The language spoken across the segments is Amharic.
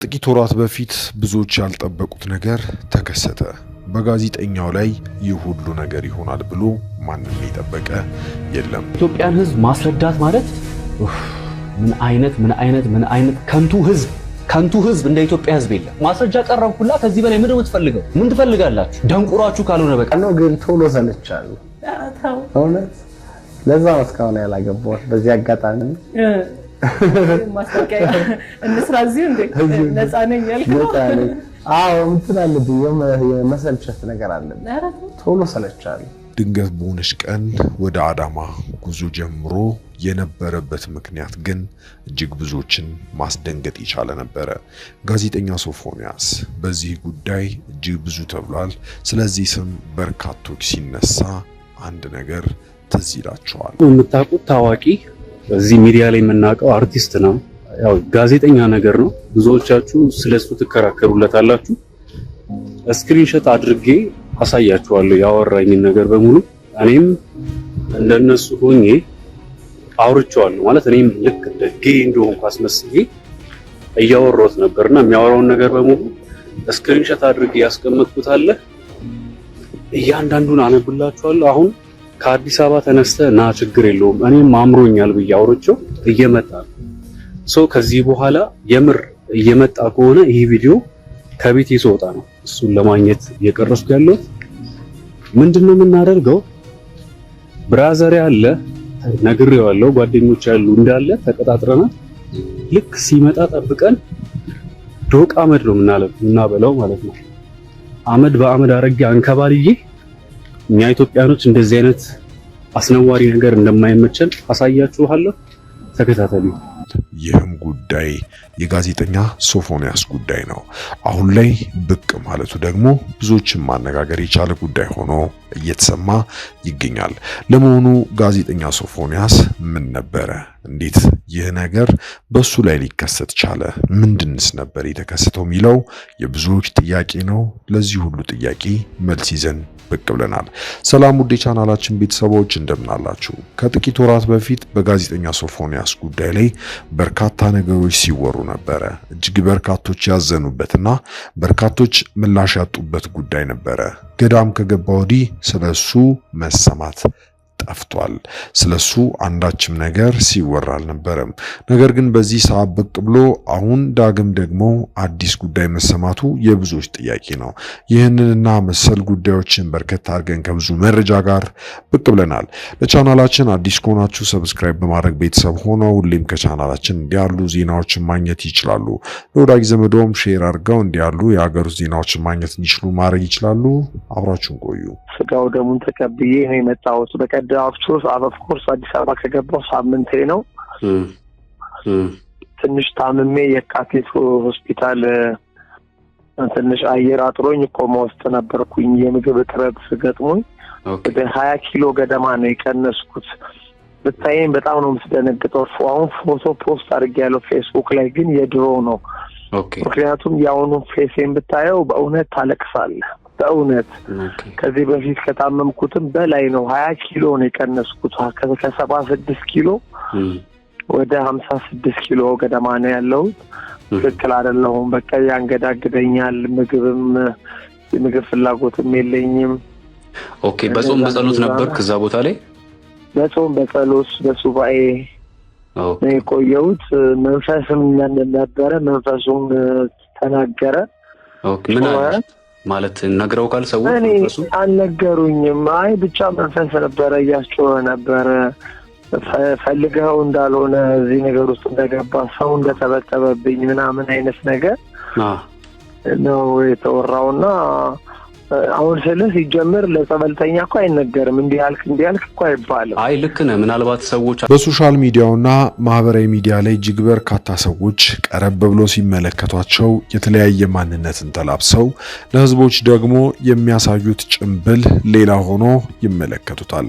ጥቂት ወራት በፊት ብዙዎች ያልጠበቁት ነገር ተከሰተ። በጋዜጠኛው ላይ ይህ ሁሉ ነገር ይሆናል ብሎ ማንም የጠበቀ የለም። ኢትዮጵያን ሕዝብ ማስረዳት ማለት ምን አይነት ከንቱ ሕዝብ እንደ ኢትዮጵያ ሕዝብ የለም። ማስረጃ ቀረብኩላ። ከዚህ በላይ ምንድነው የምትፈልገው? ምን ትፈልጋላችሁ? ደንቁራችሁ ካልሆነ በቃ ነው። ግን ቶሎ ሰለቻለሁ እውነት። ለዛ ነው እስካሁን ያላገባሁት። በዚህ አጋጣሚ ማስታወቂያ እንስራ እዚህ እንደ ነፃ ነኝ ያልከው አዎ እንትን አለብኝ የመሰልቸት ነገር አለብኝ። ቶሎ ሰለቻለሁ። ድንገት በሆነች ቀን ወደ አዳማ ጉዞ ጀምሮ የነበረበት ምክንያት ግን እጅግ ብዙዎችን ማስደንገጥ የቻለ ነበረ። ጋዜጠኛ ሶፎንያስ በዚህ ጉዳይ እጅግ ብዙ ተብሏል። ስለዚህ ስም በርካቶች ሲነሳ አንድ ነገር ትዝ ይላቸዋል። የምታውቁት ታዋቂ እዚህ ሚዲያ ላይ የምናውቀው አርቲስት ነው። ያው ጋዜጠኛ ነገር ነው። ብዙዎቻችሁ ስለሱ ትከራከሩለታላችሁ። ስክሪንሾት አድርጌ አሳያችኋለሁ ያወራኝን ነገር በሙሉ። እኔም እንደነሱ ሆኜ አውርቼዋለሁ ማለት እኔም ልክ እንደ ጌይ እንደሆንኩ አስመስዬ እያወራሁት ነበርና የሚያወራውን ነገር በሙሉ ስክሪንሾት አድርጌ ያስቀመጥኩት አለ። እያንዳንዱን አነብላችኋለሁ። አሁን ከአዲስ አበባ ተነስተ ና ችግር የለውም እኔም አምሮኛል ብዬ አውርቼው እየመጣ ነው። ከዚህ በኋላ የምር እየመጣ ከሆነ ይህ ቪዲዮ ከቤት ይወጣ ነው እሱን ለማግኘት እየቀረስኩ ያለሁት። ምንድነው የምናደርገው? ብራዘር ያለ ነግሬዋለሁ፣ ጓደኞች ያሉ እንዳለ ተቀጣጥረናል። ልክ ሲመጣ ጠብቀን ዶቅ አመድ ነው የምናበላው ማለት ነው። አመድ በአመድ አረጌ አንከባልዬ እኛ ኢትዮጵያኖች እንደዚህ አይነት አስነዋሪ ነገር እንደማይመቸን አሳያችኋለሁ። ተከታተሉ። ይህም ጉዳይ የጋዜጠኛ ሶፎንያስ ጉዳይ ነው። አሁን ላይ ብቅ ማለቱ ደግሞ ብዙዎችን ማነጋገር የቻለ ጉዳይ ሆኖ እየተሰማ ይገኛል። ለመሆኑ ጋዜጠኛ ሶፎንያስ ምን ነበረ? እንዴት ይህ ነገር በሱ ላይ ሊከሰት ቻለ? ምንድንስ ነበር የተከሰተው የሚለው የብዙዎች ጥያቄ ነው። ለዚህ ሁሉ ጥያቄ መልስ ይዘን ብቅ ብለናል። ሰላም ውድ የቻናላችን ቤተሰቦች እንደምን አላችሁ? ከጥቂት ወራት በፊት በጋዜጠኛ ሶፎንያስ ጉዳይ ላይ በርካታ ነገሮች ሲወሩ ነበረ። እጅግ በርካቶች ያዘኑበትና በርካቶች ምላሽ ያጡበት ጉዳይ ነበረ። ገዳም ከገባ ወዲህ ስለሱ መሰማት ጠፍቷል። ስለሱ አንዳችም ነገር ሲወራ አልነበረም። ነገር ግን በዚህ ሰዓት ብቅ ብሎ አሁን ዳግም ደግሞ አዲስ ጉዳይ መሰማቱ የብዙዎች ጥያቄ ነው። ይህንንና መሰል ጉዳዮችን በርከት አድርገን ከብዙ መረጃ ጋር ብቅ ብለናል። ለቻናላችን አዲስ ከሆናችሁ ሰብስክራይብ በማድረግ ቤተሰብ ሆነው ሁሌም ከቻናላችን እንዲያሉ ዜናዎችን ማግኘት ይችላሉ። ለወዳጅ ዘመዶም ሼር አድርገው እንዲያሉ የሀገር ውስጥ ዜናዎችን ማግኘት እንዲችሉ ማድረግ ይችላሉ። አብራችሁን ቆዩ። ስጋው ደሙን ተቀብዬ ነው የመጣሁት። ኦፍኮርስ አዲስ አበባ ከገባሁ ሳምንቴ ነው። ትንሽ ታምሜ የካቲት ሆስፒታል ትንሽ አየር አጥሮኝ ኮማ ውስጥ ነበርኩኝ። የምግብ እጥረት ገጥሞኝ ወደ 20 ኪሎ ገደማ ነው የቀነስኩት። ብታየኝ በጣም ነው የምትደነግጠው። አሁን ፎቶ ፖስት አድርጌያለሁ ፌስቡክ ላይ፣ ግን የድሮ ነው። ምክንያቱም የአሁኑ ፌሴን ብታየው በእውነት ታለቅሳለህ። በእውነት ከዚህ በፊት ከታመምኩትም በላይ ነው። 20 ኪሎ ነው የቀነስኩት። ከ76 ኪሎ ወደ 56 ኪሎ ገደማ ነው ያለው። ትክክል አይደለሁም። በቃ ያንገዳግደኛል። የምግብ ፍላጎትም የለኝም። ኦኬ። በጾም በጸሎት ነበር ከዛ ቦታ ላይ በጾም በጸሎት በሱባኤ ነው የቆየሁት። መንፈስም ነበረ። መንፈሱም ተናገረ። ኦኬ። ምን ማለት ነግረው ካል ሰው መንፈሱ አልነገሩኝም። አይ ብቻ መንፈስ ነበረ፣ እያስጮኸ ነበረ። ፈልገው እንዳልሆነ እዚህ ነገር ውስጥ እንደገባ ሰው እንደተበጠበብኝ ምናምን አይነት ነገር ነው የተወራውና አሁን ስለዚህ ሲጀምር ለጸበልተኛ እኮ አይነገርም። እንዲያልክ እኮ አይባልም። አይ ልክ ነህ። ምናልባት ሰዎች በሶሻል ሚዲያውና ማህበራዊ ሚዲያ ላይ እጅግ በርካታ ሰዎች ቀረብ ብሎ ሲመለከቷቸው የተለያየ ማንነትን ተላብሰው ለህዝቦች ደግሞ የሚያሳዩት ጭንብል ሌላ ሆኖ ይመለከቱታል።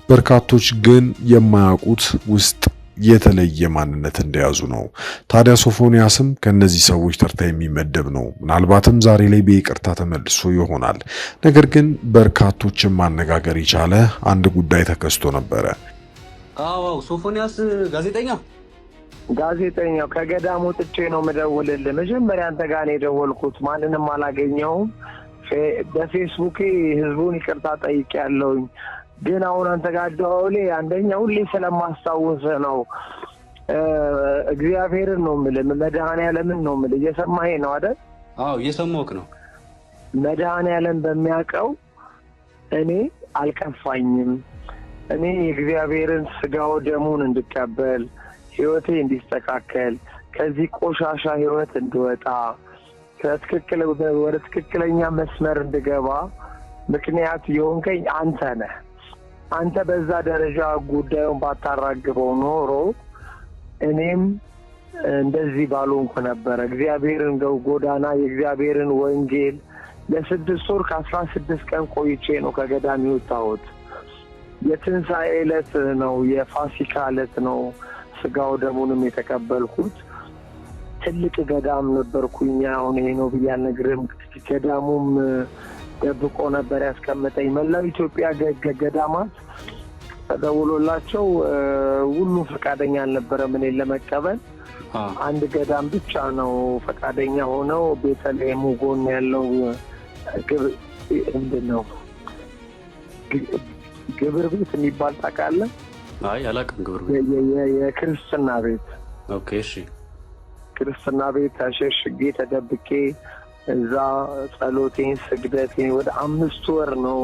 በርካቶች ግን የማያውቁት ውስጥ የተለየ ማንነት እንደያዙ ነው። ታዲያ ሶፎንያስም ከነዚህ ሰዎች ተርታ የሚመደብ ነው። ምናልባትም ዛሬ ላይ በይቅርታ ተመልሶ ይሆናል። ነገር ግን በርካቶችን ማነጋገር የቻለ አንድ ጉዳይ ተከስቶ ነበረ። አዎ ሶፎንያስ ጋዜጠኛ ጋዜጠኛው ከገዳሙ ጥቼ ነው መደወልልህ። መጀመሪያ አንተ ጋር ነው የደወልኩት። ማንንም አላገኘውም። በፌስቡክ ህዝቡን ይቅርታ ጠይቄያለሁኝ። ግን አሁን አንተ ጋር ደውሌ አንደኛ ሁሌ ስለማስታውስ ነው። እግዚአብሔርን ነው የምልህ፣ መድኃኔዓለምን ነው የምልህ። እየሰማኸኝ ነው አይደል? አዎ እየሰማሁህ ነው። መድኃኔዓለም በሚያውቀው እኔ አልከፋኝም። እኔ የእግዚአብሔርን ስጋው ደሙን እንድቀበል፣ ህይወቴ እንዲስተካከል፣ ከዚህ ቆሻሻ ህይወት እንድወጣ፣ ወደ ትክክለኛ መስመር እንድገባ ምክንያት የሆንከኝ አንተ ነህ። አንተ በዛ ደረጃ ጉዳዩን ባታራግበው ኖሮ እኔም እንደዚህ ባልሆንኩ ነበር። እግዚአብሔርን ጎዳና የእግዚአብሔርን ወንጌል ለ6 ወር ከ16 ቀን ቆይቼ ነው ከገዳም የወጣሁት። የትንሣኤ ዕለት ነው፣ የፋሲካ ዕለት ነው ስጋው ደሙንም የተቀበልኩት። ትልቅ ገዳም ነበርኩኝ። አሁን ይሄ ነው ብዬ አልነግርህም። ገዳሙም ደብቆ ነበር ያስቀመጠኝ። መላው ኢትዮጵያ ገዳማት ተደውሎላቸው ሁሉም ፈቃደኛ አልነበረም እኔን ለመቀበል። አንድ ገዳም ብቻ ነው ፈቃደኛ ሆነው። ቤተልሔም ጎን ያለው ምንድን ነው ግብር ቤት የሚባል ታውቃለህ? አይ አላውቅም። ግብር ቤት የክርስትና ቤት። ኦኬ እሺ። ክርስትና ቤት ተሸሽጌ ተደብቄ እዛ ጸሎቴን ስግደቴን ወደ 5 ወር ነው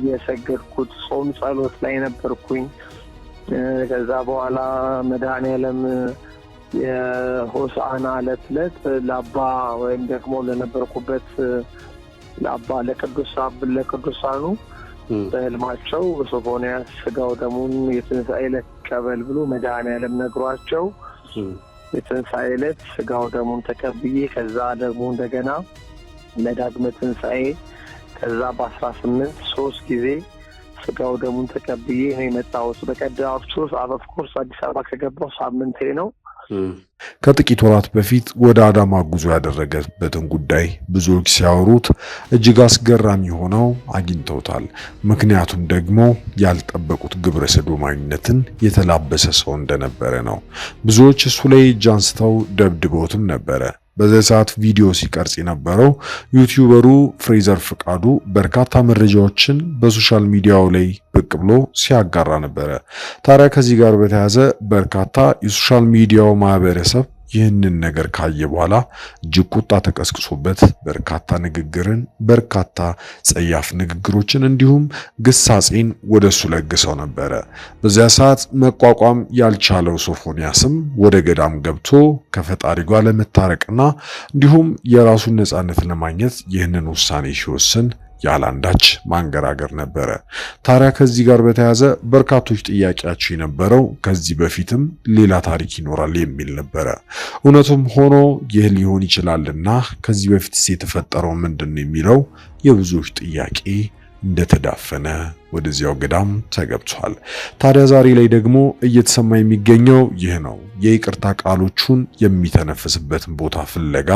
የሰገድኩት። ጾም ጸሎት ላይ ነበርኩኝ። ከዛ በኋላ መድኃኔዓለም የሆሳዕና ዕለት ለአባ ወይም ደግሞ ለነበርኩበት ለአባ ለቅዱሳኑ በህልማቸው ሶፎንያስ ስጋው ደሙን የትንሣኤ ዕለት ይቀበል ብሎ መድኃኔዓለም ነግሯቸው የትንሣኤ ዕለት ስጋው ደሙን ተቀብዬ ከዛ ደግሞ እንደገና ለዳግመ ትንሣኤ ከዛ በ18 3 ጊዜ ስጋው ደሙን ተቀብዬ ነው የመጣሁት። በቀደም ኦፍኮርስ አዲስ አበባ ከገባሁ ሳምንቴ ነው። ከጥቂት ወራት በፊት ወደ አዳማ ጉዞ ያደረገበትን ጉዳይ ብዙዎች ሲያወሩት እጅግ አስገራሚ ሆነው አግኝተውታል። ምክንያቱም ደግሞ ያልጠበቁት ግብረ ሰዶማዊነትን የተላበሰ ሰው እንደነበረ ነው። ብዙዎች እሱ ላይ እጅ አንስተው ደብድበውትም ነበረ። በዚህ ሰዓት ቪዲዮ ሲቀርጽ የነበረው ዩቲዩበሩ ፍሬዘር ፍቃዱ በርካታ መረጃዎችን በሶሻል ሚዲያው ላይ ብቅ ብሎ ሲያጋራ ነበረ። ታዲያ ከዚህ ጋር በተያያዘ በርካታ የሶሻል ሚዲያው ማህበረሰብ ይህንን ነገር ካየ በኋላ እጅግ ቁጣ ተቀስቅሶበት በርካታ ንግግርን፣ በርካታ ጸያፍ ንግግሮችን እንዲሁም ግሳጼን ወደሱ ለግሰው ነበረ። በዚያ ሰዓት መቋቋም ያልቻለው ሶፎንያስም ወደ ገዳም ገብቶ ከፈጣሪ ጋር ለመታረቅና እንዲሁም የራሱን ነጻነት ለማግኘት ይህንን ውሳኔ ሲወስን ያላንዳች ማንገራገር ነበረ። ታዲያ ከዚህ ጋር በተያያዘ በርካቶች ጥያቄያቸው የነበረው ከዚህ በፊትም ሌላ ታሪክ ይኖራል የሚል ነበረ። እውነቱም ሆኖ ይህ ሊሆን ይችላልና ከዚህ በፊትስ የተፈጠረው ምንድነው የሚለው የብዙዎች ጥያቄ እንደተዳፈነ ወደዚያው ገዳም ተገብቷል። ታዲያ ዛሬ ላይ ደግሞ እየተሰማ የሚገኘው ይህ ነው። የይቅርታ ቃሎቹን የሚተነፍስበትን ቦታ ፍለጋ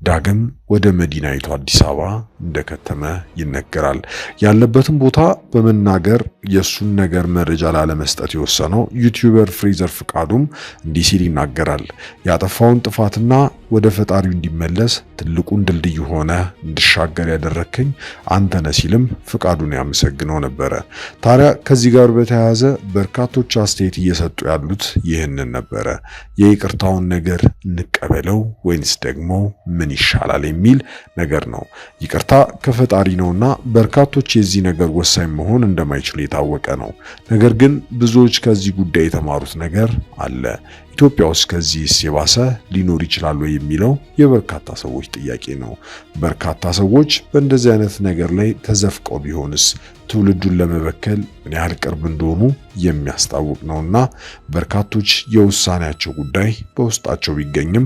ዳግም ወደ መዲናይቱ አዲስ አበባ እንደከተመ ይነገራል። ያለበትን ቦታ በመናገር የሱን ነገር መረጃ ላለመስጠት የወሰነው ዩቲዩበር ፍሬዘር ፍቃዱም እንዲህ ሲል ይናገራል። ያጠፋውን ጥፋትና ወደ ፈጣሪው እንዲመለስ ትልቁን ድልድይ ሆነ እንድሻገር ያደረከኝ አንተ ነህ ሲልም ፍቃዱን ያመሰግነው ነበረ። ታዲያ ከዚህ ጋር በተያያዘ በርካቶች አስተያየት እየሰጡ ያሉት ይህንን ነበረ። የይቅርታውን ነገር እንቀበለው ወይንስ ደግሞ ምን ይሻላል የሚል ነገር ነው። ይቅርታ ከፈጣሪ ነውና በርካቶች የዚህ ነገር ወሳኝ መሆን እንደማይችል የታወቀ ነው። ነገር ግን ብዙዎች ከዚህ ጉዳይ የተማሩት ነገር አለ። ኢትዮጵያ ውስጥ ከዚህ የባሰ ሊኖር ይችላል ወይ የሚለው የበርካታ ሰዎች ጥያቄ ነው። በርካታ ሰዎች በእንደዚህ አይነት ነገር ላይ ተዘፍቀው ቢሆንስ ትውልዱን ለመበከል ምን ያህል ቅርብ እንደሆኑ የሚያስታውቅ ነውና በርካቶች የውሳኔያቸው ጉዳይ በውስጣቸው ቢገኝም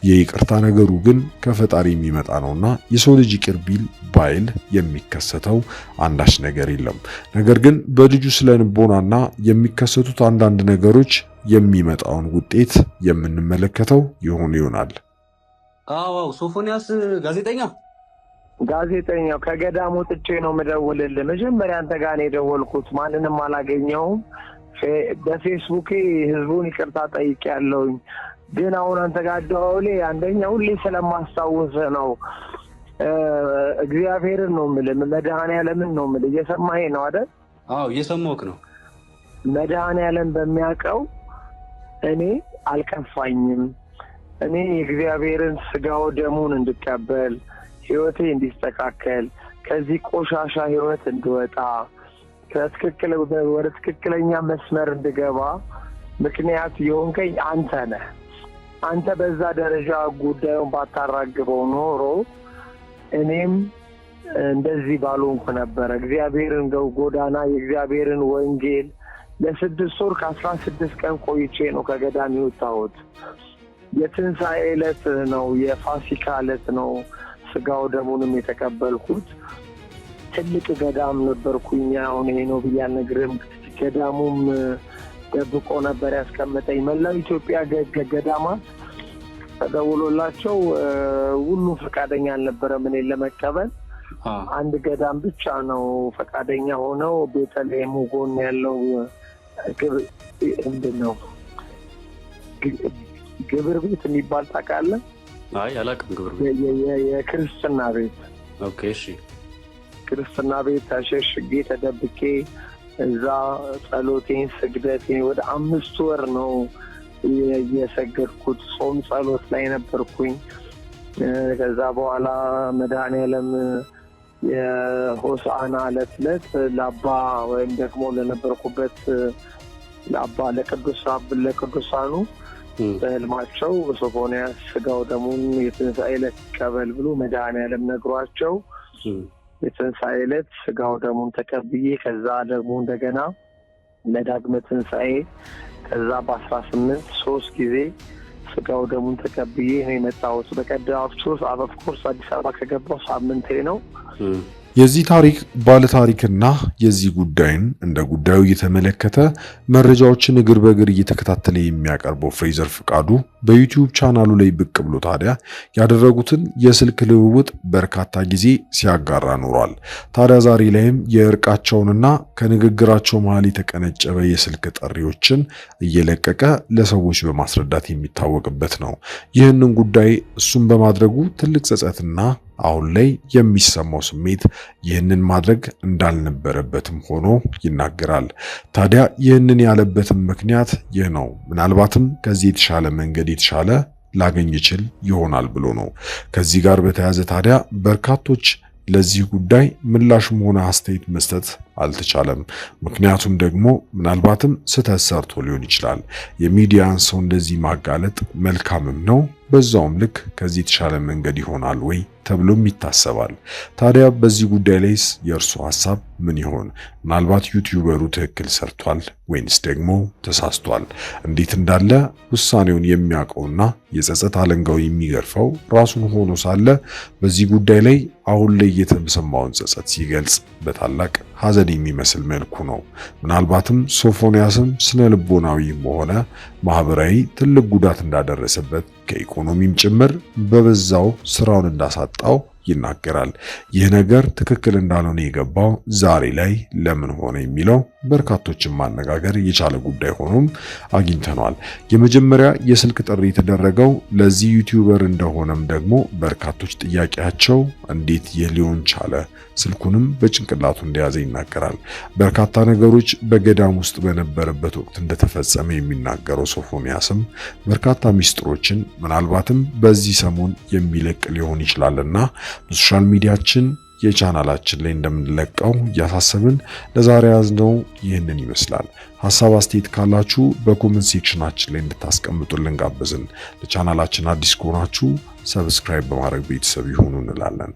የይቅርታ ነገሩ ግን ከፈጣሪ የሚመጣ ነውና የሰው ልጅ ይቅር ቢል ባይል የሚከሰተው አንዳች ነገር የለም። ነገር ግን በልጁ ስለንቦናና የሚከሰቱት አንዳንድ ነገሮች የሚመጣውን ውጤት የምንመለከተው ይሆናል። አዎ ሶፎንያስ ጋዜጠኛው ከገዳሙ ጥቼ ነው መደወልልህ። መጀመሪያ አንተ ጋር ነው የደወልኩት። ማንንም አላገኘውም። በፌስቡክ ህዝቡን ይቅርታ ጠይቄያለሁኝ። ግን አሁን አንተ ጋር ደውሌ አንደኛ ሁሌ ስለማስታውስ ነው። እግዚአብሔርን ነው የምልህ፣ መድኃኔዓለምን ነው የምልህ። እየሰማኸኝ ነው አይደል? አዎ እየሰማሁህ ነው። መድኃኔዓለም በሚያውቀው እኔ አልከፋኝም። እኔ የእግዚአብሔርን ስጋው ደሙን እንድቀበል፣ ህይወቴ እንዲስተካከል፣ ከዚህ ቆሻሻ ህይወት እንድወጣ፣ ወደ ትክክለኛ መስመር እንድገባ ምክንያት የሆንከኝ አንተ ነህ። አንተ በዛ ደረጃ ጉዳዩን ባታራግበው ኖሮ እኔም እንደዚህ ባልሆንኩ ነበር። እግዚአብሔርን ጎዳና የእግዚአብሔርን ወንጌል ለ6 ወር ከ16 ቀን ቆይቼ ነው ከገዳም የወጣሁት። የትንሣኤ ዕለት ነው፣ የፋሲካ ዕለት ነው ስጋው ደሙንም የተቀበልኩት። ትልቅ ገዳም ነበርኩኝ። አሁን ይሄ ነው ብዬ አልነግርህም። ገዳሙም ደብቆ ነበር ያስቀመጠኝ። መላው ኢትዮጵያ ገዳማት ተደውሎላቸው ሁሉም ፈቃደኛ አልነበረም እኔን ለመቀበል። አንድ ገዳም ብቻ ነው ፈቃደኛ ሆነው፣ ቤተልሔም ጎን ያለው ምንድነው ግብር ቤት የሚባል ታውቃለህ? አይ አላውቅም። ግብር ቤት የክርስትና ቤት። ኦኬ እሺ። ክርስትና ቤት ተሸሽጌ ተደብቄ እዛ ጸሎቴን ስግደቴን ወደ 5 ወር ነው የሰገድኩት። ጾም ጸሎት ላይ ነበርኩኝ። ከዛ በኋላ መድኃኔዓለም የሆሳዕና ዕለት ለአባ ወይም ደግሞ ለነበርኩበት ለአባ ለቅዱሳኑ በህልማቸው ሶፎንያስ ስጋው ደሙን የትንሣኤ ዕለት ይቀበል ብሎ መድኃኔዓለም ነግሯቸው የትንሣኤ ዕለት ስጋው ደሙን ተቀብዬ ከዛ ደግሞ እንደገና ለዳግመ ትንሣኤ ከዛ በ18 3 ጊዜ ስጋው ደሙን ተቀብዬ ነው የመጣሁት። በቀደም ኦፍኮርስ አዲስ አበባ ከገባሁ ሳምንቴ ነው። የዚህ ታሪክ ባለታሪክና የዚህ ጉዳይን እንደ ጉዳዩ እየተመለከተ መረጃዎችን እግር በእግር እየተከታተለ የሚያቀርበው ፍሬዘር ፍቃዱ በዩቲዩብ ቻናሉ ላይ ብቅ ብሎ ታዲያ ያደረጉትን የስልክ ልውውጥ በርካታ ጊዜ ሲያጋራ ኖሯል። ታዲያ ዛሬ ላይም የእርቃቸውንና ከንግግራቸው መሃል የተቀነጨበ የስልክ ጥሪዎችን እየለቀቀ ለሰዎች በማስረዳት የሚታወቅበት ነው። ይህንን ጉዳይ እሱም በማድረጉ ትልቅ ጸጸትና አሁን ላይ የሚሰማው ስሜት ይህንን ማድረግ እንዳልነበረበትም ሆኖ ይናገራል። ታዲያ ይህንን ያለበትም ምክንያት ይህ ነው። ምናልባትም ከዚህ የተሻለ መንገድ የተሻለ ላገኝ ይችል ይሆናል ብሎ ነው። ከዚህ ጋር በተያያዘ ታዲያ በርካቶች ለዚህ ጉዳይ ምላሽም ሆነ አስተያየት መስጠት አልተቻለም። ምክንያቱም ደግሞ ምናልባትም ስህተት ሰርቶ ሊሆን ይችላል። የሚዲያን ሰው እንደዚህ ማጋለጥ መልካምም ነው፣ በዛውም ልክ ከዚህ የተሻለ መንገድ ይሆናል ወይ ተብሎም ይታሰባል። ታዲያ በዚህ ጉዳይ ላይስ የእርሱ ሐሳብ ምን ይሆን? ምናልባት ዩቲዩበሩ ትክክል ሰርቷል ወይንስ ደግሞ ተሳስቷል? እንዴት እንዳለ ውሳኔውን የሚያውቀውና የጸጸት አለንጋው የሚገርፈው ራሱን ሆኖ ሳለ በዚህ ጉዳይ ላይ አሁን ላይ የተሰማውን ጸጸት ሲገልጽ በታላቅ ሐዘን የሚመስል መልኩ ነው። ምናልባትም ሶፎንያስም ስነ ልቦናዊም ሆነ ማህበራዊ ትልቅ ጉዳት እንዳደረሰበት ከኢኮኖሚም ጭምር በበዛው ስራውን እንዳሳጣው ይናገራል። ይህ ነገር ትክክል እንዳልሆነ የገባው ዛሬ ላይ ለምን ሆነ የሚለው በርካቶችን ማነጋገር የቻለ ጉዳይ ሆኖም አግኝተናል። የመጀመሪያ የስልክ ጥሪ የተደረገው ለዚህ ዩቲዩበር እንደሆነም ደግሞ በርካቶች ጥያቄያቸው እንዴት ይህ ሊሆን ቻለ፣ ስልኩንም በጭንቅላቱ እንደያዘ ይናገራል። በርካታ ነገሮች በገዳም ውስጥ በነበረበት ወቅት እንደተፈጸመ የሚናገረው ሶፎንያስም በርካታ ሚስጥሮችን ምናልባትም በዚህ ሰሞን የሚለቅ ሊሆን ይችላልና በሶሻል ሚዲያችን የቻናላችን ላይ እንደምንለቀው እያሳሰብን ለዛሬ ያዝነው ይህንን ይመስላል። ሐሳብ አስተያየት ካላችሁ በኮሜንት ሴክሽናችን ላይ እንድታስቀምጡልን ጋበዝን። ለቻናላችን አዲስ ከሆናችሁ ሰብስክራይብ በማድረግ ቤተሰብ ይሁኑ እንላለን።